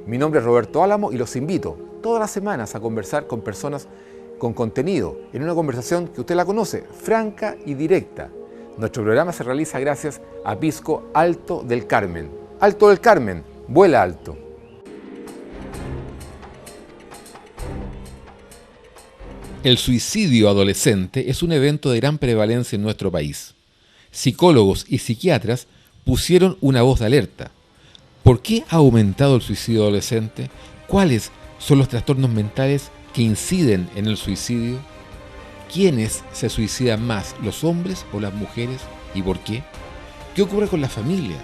Mi nombre es Roberto Álamo y los invito todas las semanas a conversar con personas con contenido, en una conversación que usted la conoce, franca y directa. Nuestro programa se realiza gracias a Pisco Alto del Carmen. Alto del Carmen, vuela alto. El suicidio adolescente es un evento de gran prevalencia en nuestro país. Psicólogos y psiquiatras pusieron una voz de alerta. ¿Por qué ha aumentado el suicidio adolescente? ¿Cuáles son los trastornos mentales que inciden en el suicidio? ¿Quiénes se suicidan más, los hombres o las mujeres? ¿Y por qué? ¿Qué ocurre con la familia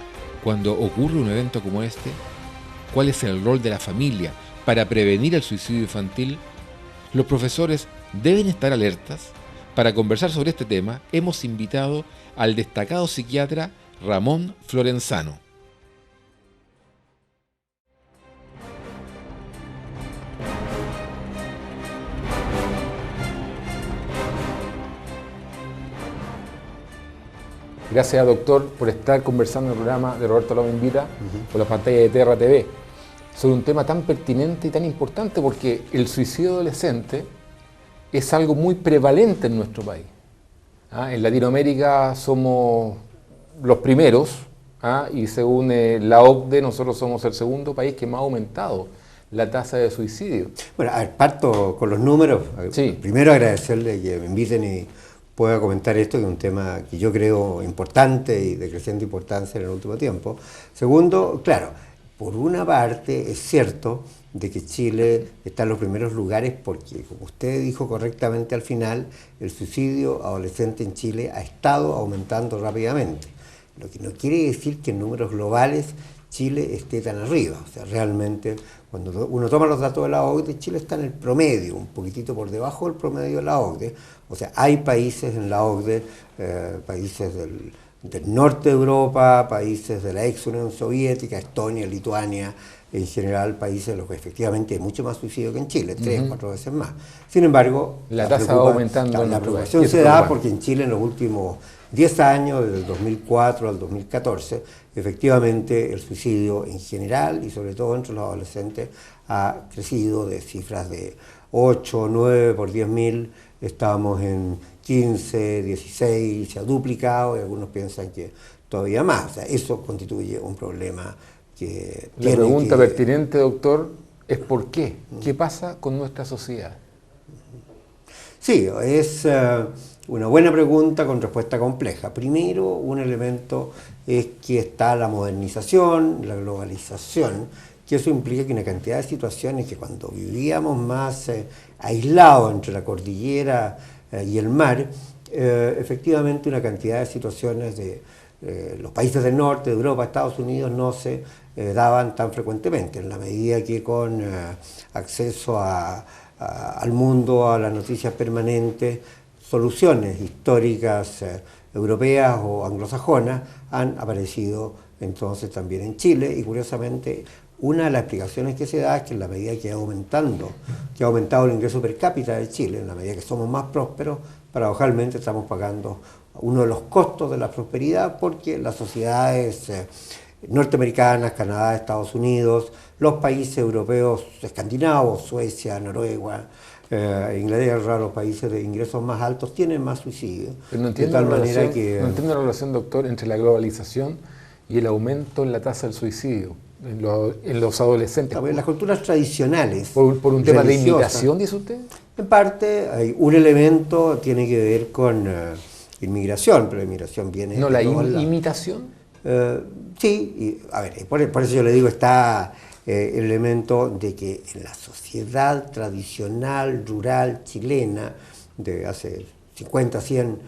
cuando ocurre un evento como este? ¿Cuál es el rol de la familia para prevenir el suicidio infantil? Los profesores deben estar alertas. Para conversar sobre este tema, hemos invitado al destacado psiquiatra Ramón Florenzano. Gracias, doctor, por estar conversando en el programa de Roberto Álamo Invita por la pantalla de Terra TV sobre un tema tan pertinente y tan importante, porque el suicidio adolescente es algo muy prevalente en nuestro país. En Latinoamérica somos los primeros, y según la OCDE nosotros somos el segundo país que más ha aumentado la tasa de suicidio. Bueno, a ver, parto con los números. Sí. Primero agradecerle que me inviten y pueda comentar esto, que es un tema que yo creo importante y de creciente importancia en el último tiempo. Segundo, claro, por una parte es cierto de que Chile está en los primeros lugares porque, como usted dijo correctamente al final, el suicidio adolescente en Chile ha estado aumentando rápidamente. Lo que no quiere decir que en números globales Chile esté tan arriba. O sea, realmente, cuando uno toma los datos de la OCDE, Chile está en el promedio, un poquitito por debajo del promedio de la OCDE. O sea, hay países en la OCDE, países del norte de Europa, países de la ex Unión Soviética, Estonia, Lituania, en general países en los que efectivamente hay mucho más suicidio que en Chile, 3 o 4 veces más. Sin embargo, la tasa va aumentando. La preocupación se da porque en Chile en los últimos 10 años, desde el 2004 al 2014, efectivamente el suicidio en general y sobre todo entre los adolescentes ha crecido de cifras de 8, 9 por 10.000, estábamos en 15, 16, se ha duplicado y algunos piensan que todavía más. O sea, eso constituye un problema que La pregunta pertinente, doctor, es ¿por qué? ¿Qué pasa con nuestra sociedad? Sí, es una buena pregunta con respuesta compleja. Primero, un elemento es que está la modernización, la globalización, que eso implica que una cantidad de situaciones que cuando vivíamos más aislados entre la cordillera y el mar, efectivamente una cantidad de situaciones de los países del norte, de Europa, Estados Unidos, no se daban tan frecuentemente, en la medida que con acceso al mundo, a las noticias permanentes, soluciones históricas europeas o anglosajonas han aparecido entonces también en Chile, y curiosamente una de las explicaciones que se da es que en la medida que ha aumentado el ingreso per cápita de Chile, en la medida que somos más prósperos, paradojalmente estamos pagando uno de los costos de la prosperidad, porque las sociedades norteamericanas, Canadá, Estados Unidos, los países europeos escandinavos, Suecia, Noruega, Inglaterra, los países de ingresos más altos tienen más suicidio. Pero no entiendo la relación, doctor, entre la globalización y el aumento en la tasa del suicidio en los adolescentes. En las culturas tradicionales. ¿Por un tema de imitación, dice usted? En parte, hay un elemento tiene que ver con inmigración, pero la inmigración viene... ¿No la imitación? Sí, y, a ver, por eso yo le digo, está el elemento de que en la sociedad tradicional, rural, chilena, de hace 50, 100,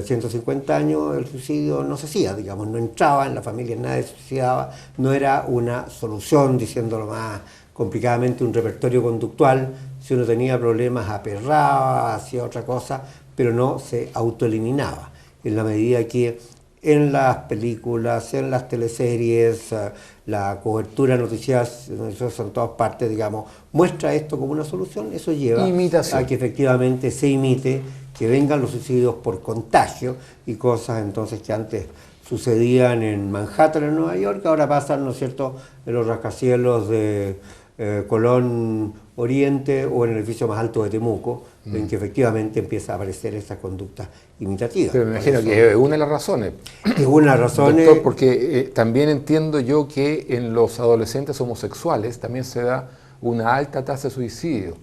150 años, el suicidio no se hacía, digamos, no entraba en la familia, nadie se suicidaba, no era una solución, diciéndolo más complicadamente, un repertorio conductual. Si uno tenía problemas, aperraba, hacía otra cosa, pero no se autoeliminaba. En la medida que en las películas, en las teleseries, la cobertura noticiosa en todas partes, digamos, muestra esto como una solución, eso lleva a que efectivamente se imite, que vengan los suicidios por contagio y cosas entonces que antes sucedían en Manhattan, en Nueva York, ahora pasan, ¿no es cierto?, en los rascacielos de Colón Oriente o en el edificio más alto de Temuco, en que efectivamente empieza a aparecer esta conducta imitativa. Pero me imagino que es una de las razones. Es una de las razones. Doctor, porque también entiendo yo que en los adolescentes homosexuales también se da una alta tasa de suicidio,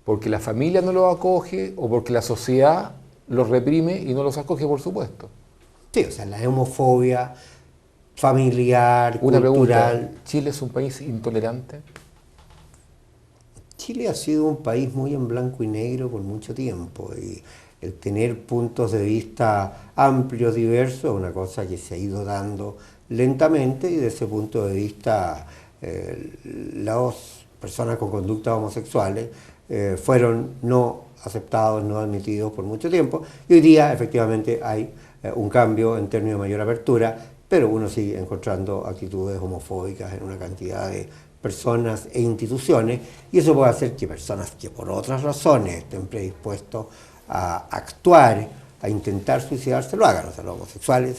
porque la familia no los acoge o porque la sociedad los reprime y no los acoge, por supuesto. Sí, o sea, la homofobia familiar, Una cultural. pregunta, ¿Chile es un país intolerante? Chile ha sido un país muy en blanco y negro por mucho tiempo y el tener puntos de vista amplios, diversos, es una cosa que se ha ido dando lentamente y desde ese punto de vista las personas con conductas homosexuales fueron no aceptados, no admitidos por mucho tiempo y hoy día efectivamente hay un cambio en términos de mayor apertura, pero uno sigue encontrando actitudes homofóbicas en una cantidad de personas e instituciones, y eso puede hacer que personas que por otras razones estén predispuestos a actuar, a intentar suicidarse, lo hagan. O sea, los homosexuales,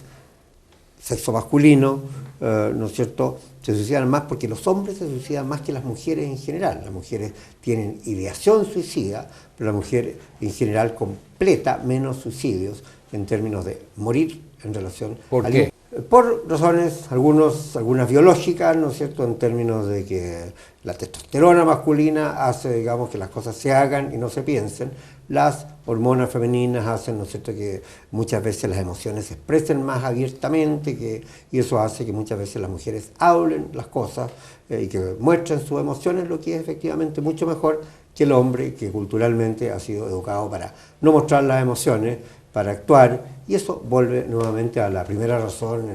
sexo masculino, ¿no es cierto?, se suicidan más porque los hombres se suicidan más que las mujeres en general. Las mujeres tienen ideación suicida, pero la mujer en general completa menos suicidios en términos de morir en relación ¿Por qué? Por razones, algunas biológicas, ¿no es cierto?, en términos de que la testosterona masculina hace, digamos, que las cosas se hagan y no se piensen. Las hormonas femeninas hacen, ¿no es cierto?, que muchas veces las emociones se expresen más abiertamente, y eso hace que muchas veces las mujeres hablen las cosas y que muestren sus emociones, lo que es efectivamente mucho mejor que el hombre, que culturalmente ha sido educado para no mostrar las emociones, para actuar, y eso vuelve nuevamente a la primera razón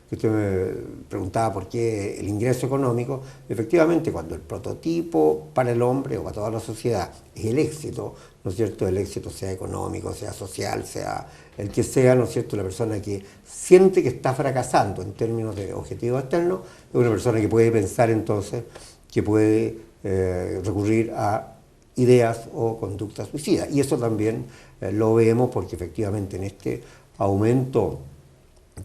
que usted me preguntaba por qué el ingreso económico. Efectivamente, cuando el prototipo para el hombre o para toda la sociedad es el éxito, ¿no es cierto?, el éxito sea económico, sea social, sea el que sea, ¿no es cierto?, la persona que siente que está fracasando en términos de objetivos externos, es una persona que puede pensar entonces que puede recurrir a ideas o conductas suicidas. Y eso también lo vemos porque efectivamente en este aumento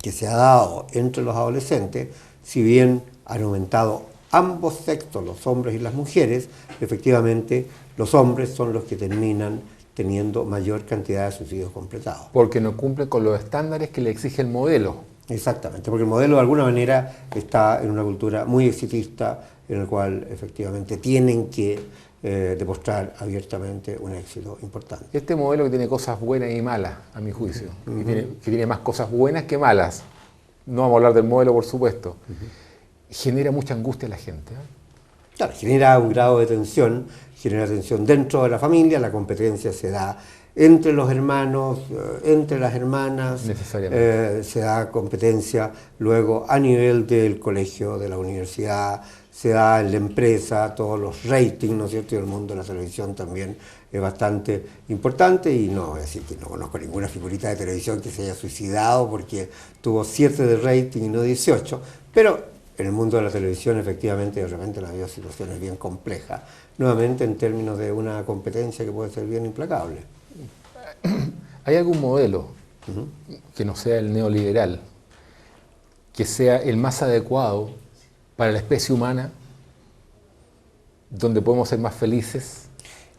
que se ha dado entre los adolescentes, si bien han aumentado ambos sexos, los hombres y las mujeres, efectivamente los hombres son los que terminan teniendo mayor cantidad de suicidios completados. Porque no cumple con los estándares que le exige el modelo. Exactamente, porque el modelo de alguna manera está en una cultura muy exitista, en el cual efectivamente tienen que demostrar abiertamente un éxito importante. Este modelo que tiene cosas buenas y malas, a mi juicio, que tiene más cosas buenas que malas, no vamos a hablar del modelo, por supuesto, genera mucha angustia en la gente. Claro, genera un grado de tensión, genera tensión dentro de la familia, la competencia se da entre los hermanos, entre las hermanas, se da competencia luego a nivel del colegio, de la universidad, se da en la empresa, todos los ratings, ¿no es cierto?, y el mundo de la televisión también es bastante importante, y no voy a decir que no conozco ninguna figurita de televisión que se haya suicidado porque tuvo 7 de rating y no 18, pero en el mundo de la televisión efectivamente de repente han habido situaciones bien complejas, nuevamente en términos de una competencia que puede ser bien implacable. ¿Hay algún modelo que no sea el neoliberal, que sea el más adecuado para la especie humana, donde podemos ser más felices?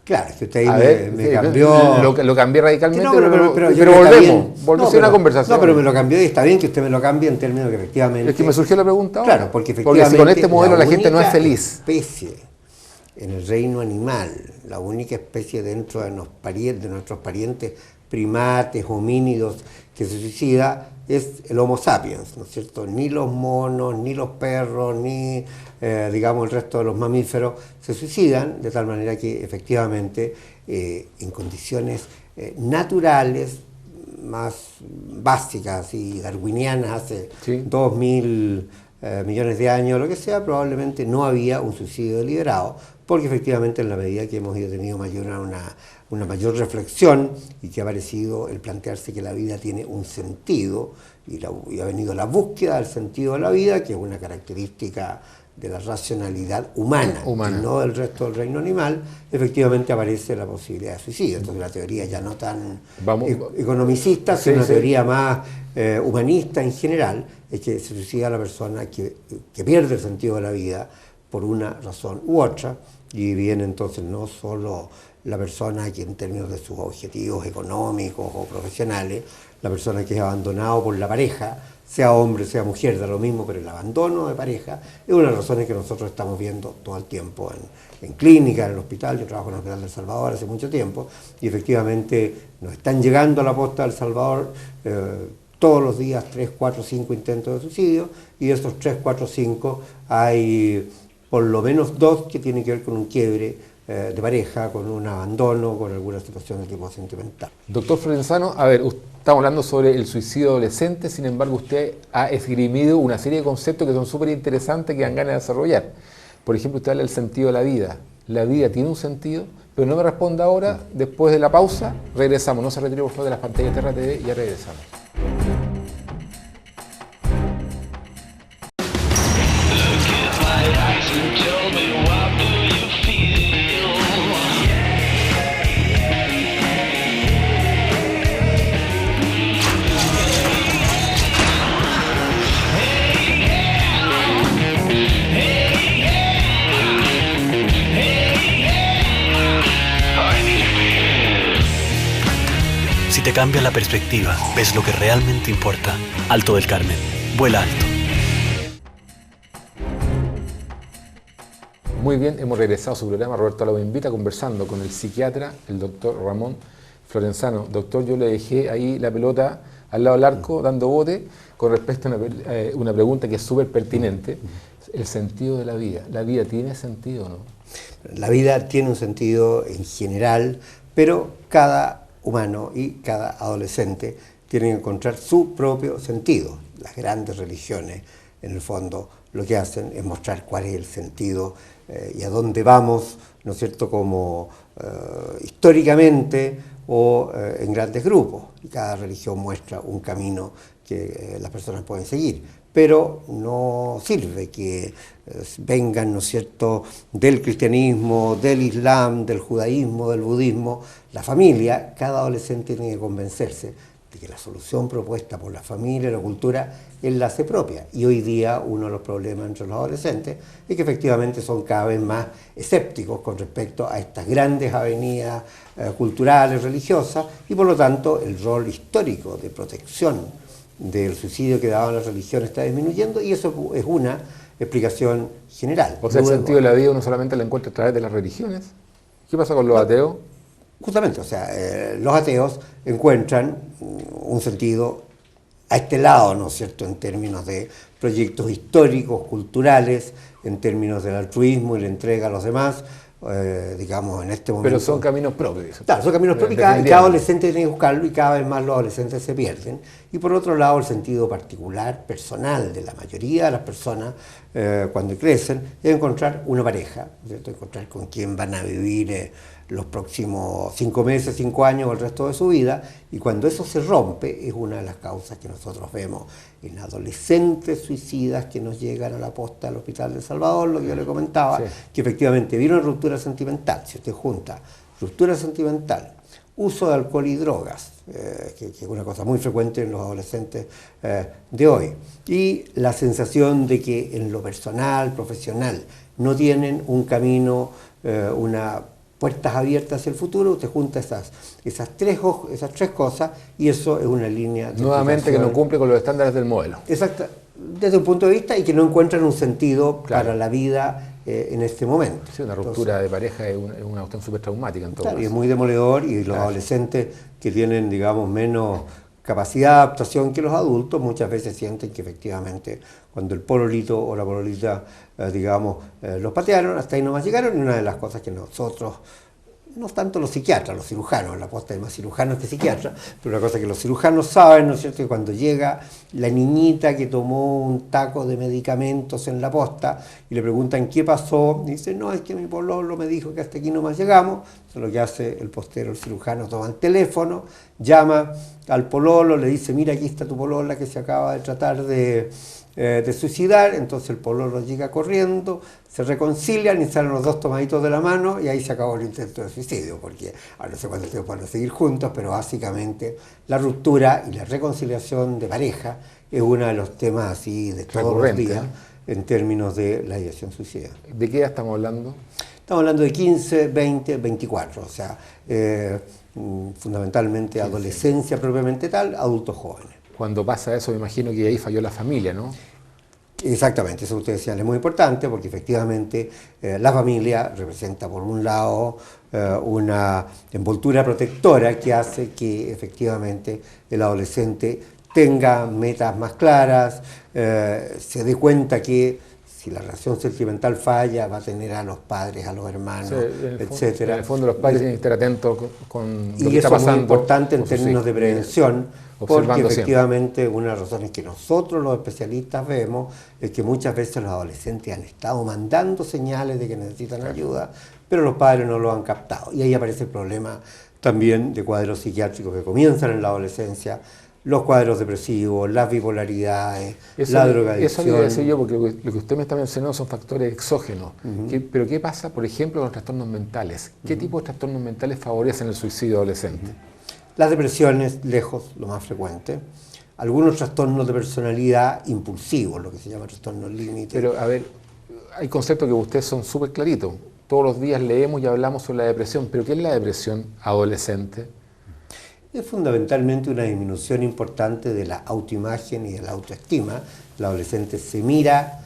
Claro, es que usted ahí me cambió... Lo cambié radicalmente, pero volvemos a una conversación. No, pero me lo cambió y está bien que usted me lo cambie en términos que efectivamente... Es que me surgió la pregunta ahora. Claro, porque efectivamente... Porque si con este modelo la gente no es feliz. Especie en el reino animal, la única especie dentro de nuestros parientes primates, homínidos, que se suicida es el Homo sapiens, ¿no es cierto? Ni los monos, ni los perros, ni digamos el resto de los mamíferos se suicidan, de tal manera que efectivamente en condiciones naturales más básicas y darwinianas hace 2000 millones de años, lo que sea, probablemente no había un suicidio deliberado, porque efectivamente en la medida que hemos ido teniendo una mayor reflexión y que ha aparecido el plantearse que la vida tiene un sentido y ha venido la búsqueda del sentido de la vida, que es una característica de la racionalidad humana, Humana. y no del resto del reino animal, efectivamente aparece la posibilidad de suicidio. Entonces la teoría ya no tan economicista, sino una teoría más humanista en general, es que se suicida la persona que pierde el sentido de la vida por una razón u otra, y viene entonces no solo la persona que en términos de sus objetivos económicos o profesionales, la persona que es abandonado por la pareja, sea hombre, sea mujer, da lo mismo, pero el abandono de pareja es una de las razones que nosotros estamos viendo todo el tiempo en clínicas, en el hospital. Yo trabajo en el Hospital del Salvador hace mucho tiempo, y efectivamente nos están llegando a la posta del Salvador todos los días 3, 4, 5 intentos de suicidio, y de esos 3, 4, 5 hay por lo menos 2 que tienen que ver con un quiebre de pareja, con un abandono, con alguna situación de tipo sentimental. Doctor Florenzano, a ver, estamos hablando sobre el suicidio adolescente, sin embargo usted ha esgrimido una serie de conceptos que son súper interesantes que dan ganas de desarrollar. Por ejemplo, usted habla del sentido de la vida. La vida tiene un sentido, pero no me responda ahora. Después de la pausa, regresamos. No se retire por favor de las pantallas de TerraTV y ya regresamos. Si te cambia la perspectiva, ves lo que realmente importa. Alto del Carmen. Vuela alto. Muy bien, hemos regresado a su programa. Roberto lo invita, conversando con el psiquiatra, el doctor Ramón Florenzano. Doctor, yo le dejé ahí la pelota al lado del arco, dando bote, con respecto a una pregunta que es súper pertinente. El sentido de la vida. ¿La vida tiene sentido o no? La vida tiene un sentido en general, pero cada humano y cada adolescente tienen que encontrar su propio sentido. Las grandes religiones, en el fondo, lo que hacen es mostrar cuál es el sentido y a dónde vamos, ¿no es cierto?, como históricamente o en grandes grupos. Y cada religión muestra un camino que las personas pueden seguir. Pero no sirve que vengan, ¿no es cierto?, del cristianismo, del islam, del judaísmo, del budismo. La familia, cada adolescente tiene que convencerse de que la solución propuesta por la familia y la cultura es la hace propia. Y hoy día uno de los problemas entre los adolescentes es que efectivamente son cada vez más escépticos con respecto a estas grandes avenidas culturales, religiosas, y por lo tanto el rol histórico de protección del suicidio que daban las religiones está disminuyendo, y eso es una explicación general. O sea, el sentido de la vida uno solamente lo encuentra a través de las religiones. ¿Qué pasa con los ateos? Justamente, o sea, los ateos encuentran un sentido a este lado, ¿no es cierto?, en términos de proyectos históricos, culturales, en términos del altruismo y la entrega a los demás. Digamos, en este momento. Pero son caminos propios. Claro, son caminos propios, y cada adolescente tiene que buscarlo, y cada vez más los adolescentes se pierden. Y por otro lado, el sentido particular, personal de la mayoría de las personas cuando crecen, es encontrar una pareja, ¿cierto?, encontrar con quién van a vivir los próximos 5 meses, 5 años o el resto de su vida. Y cuando eso se rompe, es una de las causas que nosotros vemos en adolescentes suicidas que nos llegan a la posta del Hospital del Salvador, lo que yo le comentaba, sí, que efectivamente viene una ruptura sentimental. Si usted junta ruptura sentimental, uso de alcohol y drogas, que es una cosa muy frecuente en los adolescentes de hoy, y la sensación de que en lo personal, profesional, no tienen un camino, puertas abiertas hacia el futuro, usted junta esas tres cosas, y eso es una línea de nuevamente que no cumple con los estándares del modelo. Exacto, desde un punto de vista, y que no encuentran un sentido, claro, para la vida en este momento. Sí, una ruptura de pareja es una cuestión súper traumática en todo claro, caso. Y es muy demoledor, y los adolescentes que tienen, digamos, menos capacidad de adaptación que los adultos, muchas veces sienten que efectivamente cuando el pololito o la pololita, digamos, los patearon, hasta ahí nomás llegaron. Y una de las cosas que nosotros, no tanto los psiquiatras, los cirujanos, la posta hay más cirujanos que psiquiatras, pero una cosa que los cirujanos saben, ¿no es cierto?, que cuando llega la niñita que tomó un taco de medicamentos en la posta y le preguntan qué pasó, y dice, no, es que mi pololo me dijo que hasta aquí nomás llegamos. Eso es lo que hace el postero, el cirujano, toma el teléfono, llama al pololo, le dice, mira, aquí está tu polola que se acaba de tratar de de suicidar, entonces el pololo llega corriendo, se reconcilian y salen los dos tomaditos de la mano y ahí se acabó el intento de suicidio, porque ahora no sé cuánto tiempo van a seguir juntos, pero básicamente la ruptura y la reconciliación de pareja es uno de los temas así de todos los días en términos de la ideación suicida. ¿De qué edad estamos hablando? Estamos hablando de 15, 20, 24, o sea, fundamentalmente adolescencia propiamente tal, adultos jóvenes. Cuando pasa eso, me imagino que ahí falló la familia, ¿no? Exactamente, eso que ustedes decían es muy importante porque efectivamente la familia representa por un lado una envoltura protectora que hace que efectivamente el adolescente tenga metas más claras, se dé cuenta que si la relación sentimental falla va a tener a los padres, a los hermanos, etcétera. En el fondo los padres tienen que estar atentos con lo que está pasando. Y eso es muy importante en términos de prevención. Porque efectivamente siempre. Una de las razones que nosotros los especialistas vemos es que muchas veces los adolescentes han estado mandando señales de que necesitan ayuda, pero los padres no lo han captado. Y ahí aparece el problema también de cuadros psiquiátricos que comienzan en la adolescencia, los cuadros depresivos, las bipolaridades, la drogadicción. Eso lo decía yo, porque lo que usted me está mencionando son factores exógenos. Pero ¿qué pasa, por ejemplo, con los trastornos mentales? ¿Qué tipo de trastornos mentales favorecen el suicidio adolescente? Las depresiones, lejos, lo más frecuente. Algunos trastornos de personalidad impulsivos, lo que se llama trastornos límite. Pero, a ver, hay conceptos que ustedes son súper claritos. Todos los días leemos y hablamos sobre la depresión, pero ¿qué es la depresión adolescente? Es fundamentalmente una disminución importante de la autoimagen y de la autoestima. El adolescente se mira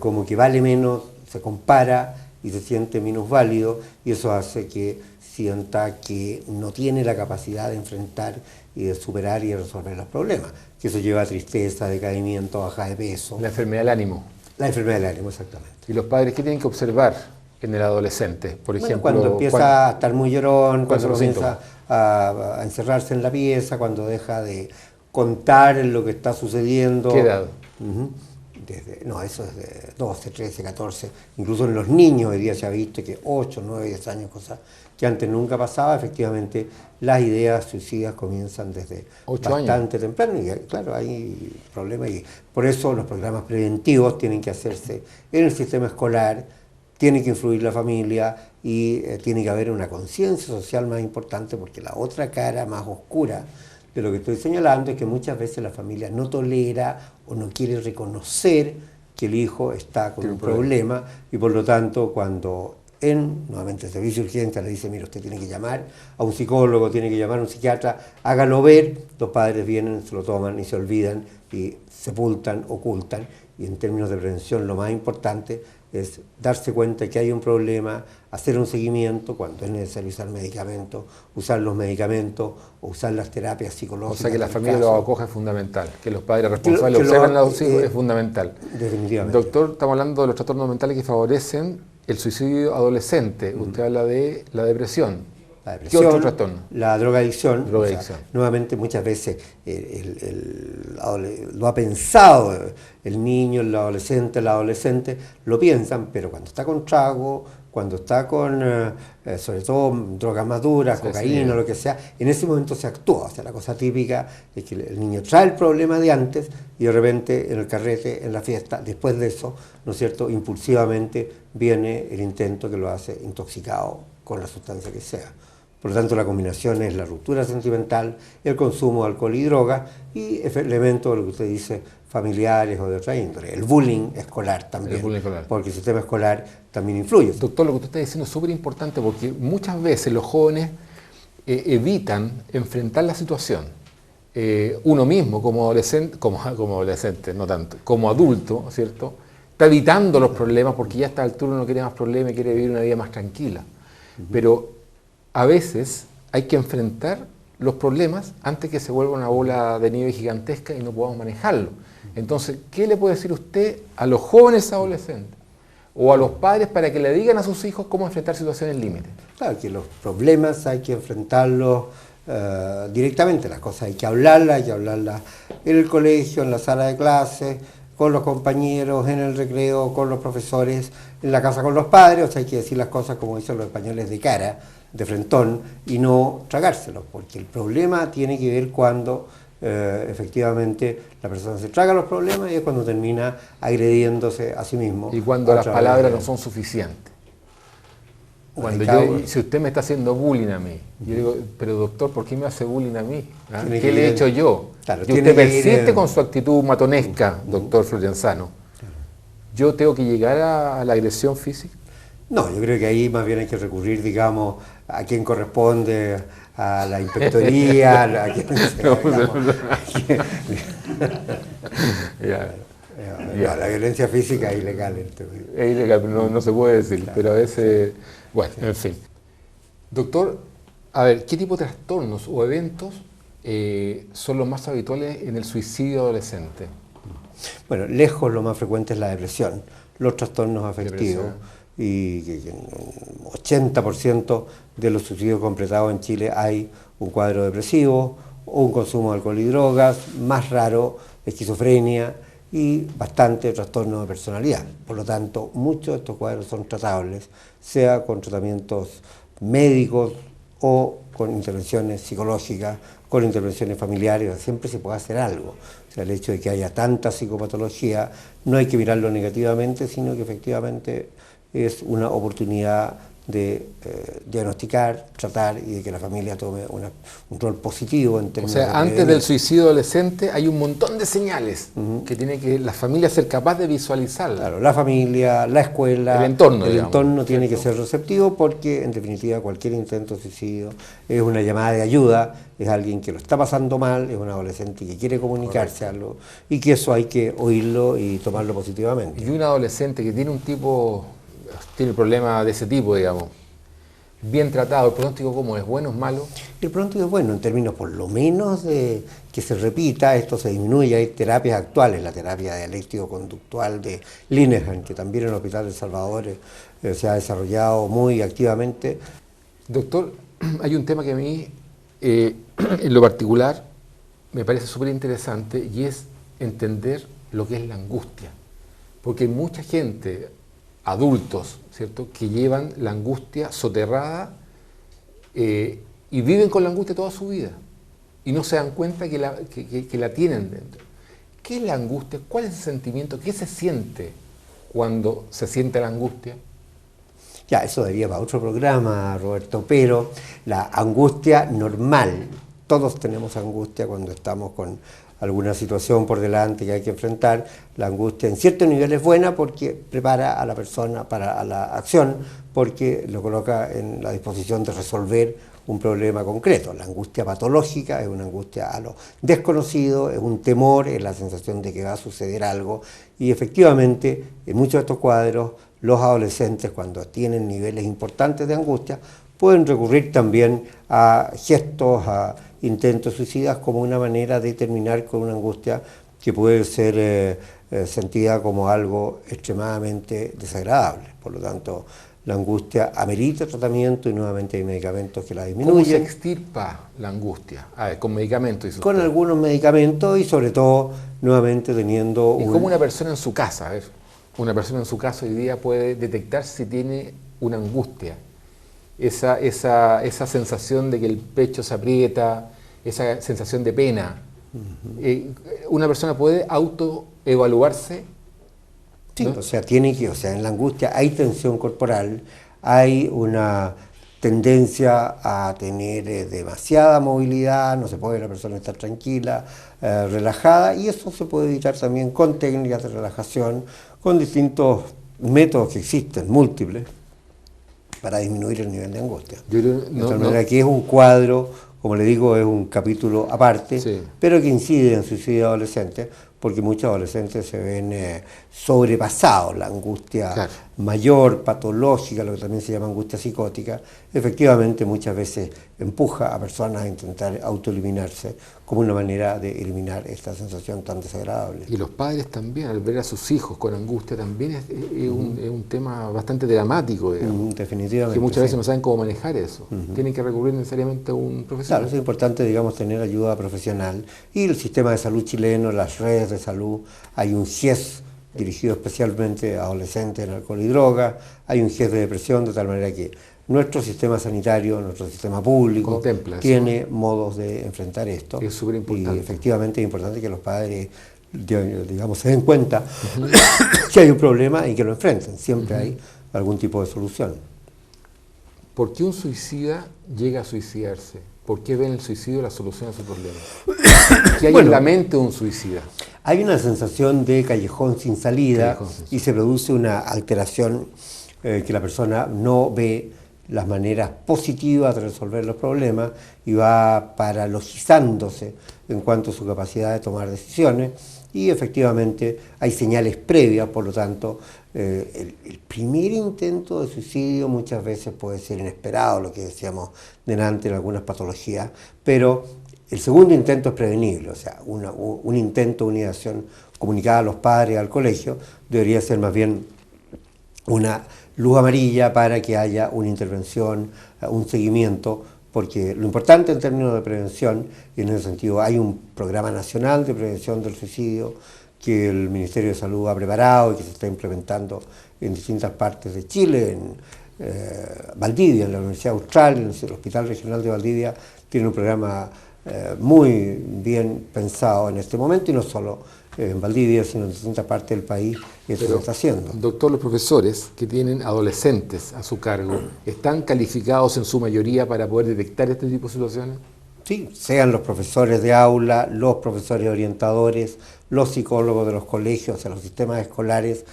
como que vale menos, se compara y se siente minusválido, y eso hace que sienta que no tiene la capacidad de enfrentar y de superar y de resolver los problemas. Que eso lleva a tristeza, decaimiento, baja de peso. La enfermedad del ánimo. La enfermedad del ánimo, exactamente. ¿Y los padres qué tienen que observar en el adolescente? Por ejemplo, cuando empieza a estar muy llorón, cuando comienza a encerrarse en la pieza, cuando deja de contar en lo que está sucediendo. ¿Qué edad? Eso es de 12, 13, 14. Incluso en los niños hoy día se ha visto que 8, 9, 10 años, cosas que antes nunca pasaba. Efectivamente, las ideas suicidas comienzan desde bastante temprano y claro, hay problemas. Y por eso los programas preventivos tienen que hacerse en el sistema escolar, tiene que influir la familia y tiene que haber una conciencia social más importante, porque la otra cara más oscura de lo que estoy señalando es que muchas veces la familia no tolera o no quiere reconocer que el hijo está con un problema y por lo tanto cuando nuevamente el servicio de urgencia le dice, mira, usted tiene que llamar a un psicólogo, tiene que llamar a un psiquiatra, hágalo ver, los padres vienen, se lo toman y se olvidan y sepultan, ocultan, y en términos de prevención lo más importante es darse cuenta que hay un problema, hacer un seguimiento cuando es necesario usar medicamentos, usar los medicamentos o usar las terapias psicológicas. O sea que la familia lo acoja es fundamental, que los padres responsables observen a los hijos es fundamental. Definitivamente. Doctor, estamos hablando de los trastornos mentales que favorecen el suicidio adolescente. Usted habla de la depresión. ¿Qué otro trastorno? La drogadicción. Drogadicción. O sea, nuevamente, muchas veces lo ha pensado el niño, el adolescente, lo piensan, pero cuando está con trago, cuando está con, sobre todo, drogas más duras, cocaína, lo que sea, en ese momento se actúa. O sea, la cosa típica es que el niño trae el problema de antes y de repente en el carrete, en la fiesta, después de eso, ¿no es cierto?, impulsivamente viene el intento que lo hace intoxicado con la sustancia que sea. Por lo tanto, la combinación es la ruptura sentimental, el consumo de alcohol y droga y elementos de lo que usted dice, familiares o de otra índole. El bullying escolar también, porque el sistema escolar también influye. Doctor, lo que usted está diciendo es súper importante porque muchas veces los jóvenes evitan enfrentar la situación. Uno mismo, como adolescente, no tanto, como adulto, ¿cierto?, está evitando los problemas porque ya a esta altura no quiere más problemas y quiere vivir una vida más tranquila. Pero a veces hay que enfrentar los problemas antes que se vuelva una bola de nieve gigantesca y no podamos manejarlo. Entonces, ¿qué le puede decir usted a los jóvenes adolescentes o a los padres para que le digan a sus hijos cómo enfrentar situaciones límite? Claro, que los problemas hay que enfrentarlos directamente, las cosas hay que hablarlas en el colegio, en la sala de clases, con los compañeros, en el recreo, con los profesores, en la casa con los padres. O sea, hay que decir las cosas, como dicen los españoles, de cara, de frentón, y no tragárselos, porque el problema tiene que ver cuando efectivamente la persona se traga los problemas y es cuando termina agrediéndose a sí mismo. Y cuando las palabras no son suficientes. Cuando si usted me está haciendo bullying a mí, yo digo, pero doctor, ¿por qué me hace bullying a mí? ¿Ah? ¿Qué le he hecho yo? Claro, y usted persiste con su actitud matonesca, doctor Florenzano. ¿Yo tengo que llegar a la agresión física? No, yo creo que ahí más bien hay que recurrir, digamos, a quien corresponde, a la inspectoría, a quien sea, digamos, la violencia física es ilegal. Es ilegal, pero no se puede decir, claro. Pero a veces, bueno, en fin. Doctor, a ver, ¿qué tipo de trastornos o eventos son los más habituales en el suicidio adolescente? Bueno, lejos lo más frecuente es la depresión, los trastornos afectivos, y que en un 80% de los suicidios completados en Chile hay un cuadro depresivo, o un consumo de alcohol y drogas, más raro, esquizofrenia y bastante trastorno de personalidad. Por lo tanto, muchos de estos cuadros son tratables, sea con tratamientos médicos o con intervenciones psicológicas, con intervenciones familiares, siempre se puede hacer algo. O sea, el hecho de que haya tanta psicopatología no hay que mirarlo negativamente, sino que efectivamente es una oportunidad de diagnosticar, tratar y de que la familia tome un rol positivo en términos. O sea, antes del suicidio adolescente hay un montón de señales que tiene que la familia ser capaz de visualizar. Claro, la familia, la escuela, el entorno tiene que ser receptivo, porque en definitiva cualquier intento de suicidio es una llamada de ayuda, es alguien que lo está pasando mal, es un adolescente que quiere comunicarse algo, y que eso hay que oírlo y tomarlo positivamente. Y un adolescente que tiene problemas de ese tipo, digamos, bien tratado, ¿el pronóstico cómo es? ¿Bueno o es malo? El pronóstico es bueno, en términos por lo menos de que se repita, esto se disminuye. Hay terapias actuales, la terapia dialéctico-conductual de Linehan, que también en el Hospital de Salvador se ha desarrollado muy activamente. Doctor, hay un tema que a mí, en lo particular, me parece súper interesante, y es entender lo que es la angustia. Porque hay mucha gente, adultos, ¿cierto?, que llevan la angustia soterrada y viven con la angustia toda su vida y no se dan cuenta que la tienen dentro. ¿Qué es la angustia? ¿Cuál es el sentimiento? ¿Qué se siente cuando se siente la angustia? Ya, eso daría para otro programa, Roberto, pero la angustia normal, todos tenemos angustia cuando estamos con alguna situación por delante que hay que enfrentar. La angustia en cierto nivel es buena porque prepara a la persona para la acción, porque lo coloca en la disposición de resolver un problema concreto. La angustia patológica es una angustia a lo desconocido, es un temor, es la sensación de que va a suceder algo, y efectivamente en muchos de estos cuadros los adolescentes, cuando tienen niveles importantes de angustia, pueden recurrir también a gestos, a intentos suicidas, como una manera de terminar con una angustia que puede ser sentida como algo extremadamente desagradable. Por lo tanto, la angustia amerita tratamiento, y nuevamente hay medicamentos que la disminuyen. ¿Cómo se extirpa la angustia? A ver, con medicamentos. Con algunos medicamentos, y sobre todo, nuevamente teniendo ¿Y cómo una persona en su casa, a ver, una persona en su casa hoy día puede detectar si tiene una angustia? Esa sensación de que el pecho se aprieta, esa sensación de pena. ¿Una persona puede autoevaluarse? Sí, ¿no? o sea, en la angustia hay tensión corporal, hay una tendencia a tener demasiada movilidad, no se puede la persona estar tranquila, relajada, y eso se puede evitar también con técnicas de relajación, con distintos métodos que existen, múltiples, para disminuir el nivel de angustia. De tal manera que es un cuadro, como le digo, es un capítulo aparte, sí, pero que incide en suicidio adolescente, porque muchos adolescentes se ven sobrepasados. La angustia mayor, patológica, lo que también se llama angustia psicótica, efectivamente muchas veces empuja a personas a intentar autoeliminarse como una manera de eliminar esta sensación tan desagradable. Y los padres también, al ver a sus hijos con angustia, también es un tema bastante dramático, digamos. Definitivamente. Que muchas veces no saben cómo manejar eso. Tienen que recurrir necesariamente a un profesional. Claro, es importante, digamos, tener ayuda profesional. Y el sistema de salud chileno, las redes de salud, hay un GES dirigido especialmente a adolescentes en alcohol y drogas, hay un GES de depresión, de tal manera que nuestro sistema sanitario, nuestro sistema público, Contempla eso. tiene modos de enfrentar esto. Es súper importante. Y efectivamente es importante que los padres, digamos, se den cuenta que hay un problema y que lo enfrenten. Siempre hay algún tipo de solución. ¿Por qué un suicida llega a suicidarse? ¿Por qué ve en el suicidio la solución a su problema? ¿Qué hay en la mente de un suicida? Hay una sensación de callejón sin salida Callejón sin salida. y se produce una alteración que la persona no ve las maneras positivas de resolver los problemas y va paralogizándose en cuanto a su capacidad de tomar decisiones, y efectivamente hay señales previas. Por lo tanto, el primer intento de suicidio muchas veces puede ser inesperado, lo que decíamos delante en algunas patologías, pero el segundo intento es prevenible. O sea, un intento, una ideación comunicada a los padres, al colegio, debería ser más bien una luz amarilla para que haya una intervención, un seguimiento, porque lo importante en términos de prevención, y en ese sentido hay un programa nacional de prevención del suicidio que el Ministerio de Salud ha preparado y que se está implementando en distintas partes de Chile, en Valdivia, en la Universidad Austral, en el Hospital Regional de Valdivia, tiene un programa muy bien pensado en este momento, y no solo en Valdivia, sino en distintas partes del país, y eso se está haciendo. Doctor, los profesores que tienen adolescentes a su cargo, ¿están calificados en su mayoría para poder detectar este tipo de situaciones? Sí, sean los profesores de aula, los profesores orientadores, los psicólogos de los colegios, o sea, los sistemas escolares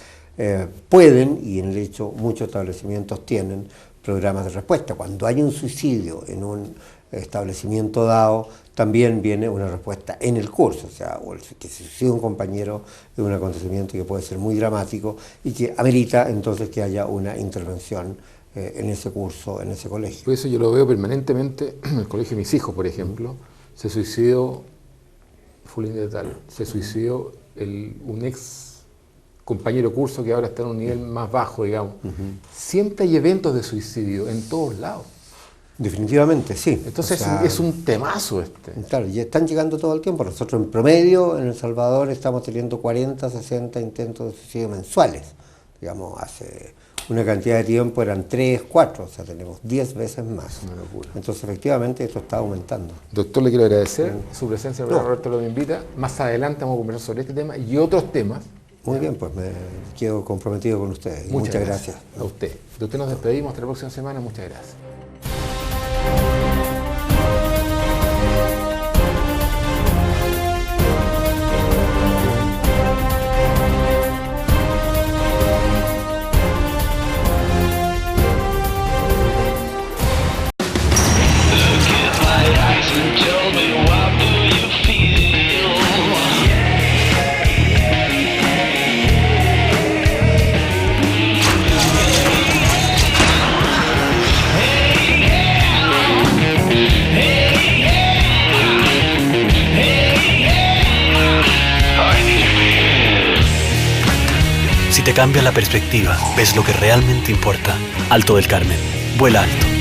pueden, y en el hecho muchos establecimientos tienen, programas de respuesta. Cuando hay un suicidio en un establecimiento dado, también viene una respuesta en el curso. O sea, que se suicida un compañero es un acontecimiento que puede ser muy dramático y que amerita entonces que haya una intervención en ese curso, en ese colegio. Por eso yo lo veo permanentemente en el colegio de mis hijos, por ejemplo. Se suicidó fulano de tal, se suicidó un ex compañero curso que ahora está en un nivel más bajo, digamos. Siempre hay eventos de suicidio en todos lados. Definitivamente, sí. Entonces o sea, es un temazo este. Claro, y están llegando todo el tiempo. Nosotros en promedio en El Salvador estamos teniendo 40, 60 intentos de suicidio mensuales. Digamos, hace una cantidad de tiempo eran 3, 4, o sea, tenemos 10 veces más. Una locura. Entonces, efectivamente, esto está aumentando. Doctor, le quiero agradecer su presencia, No. Roberto lo invita. Más adelante vamos a conversar sobre este tema y otros temas. Muy bien, pues me quedo comprometido con ustedes. Muchas gracias. A usted. De usted nos despedimos hasta la próxima semana. Muchas gracias. Si te cambia la perspectiva, ves lo que realmente importa. Alto del Carmen. Vuela alto.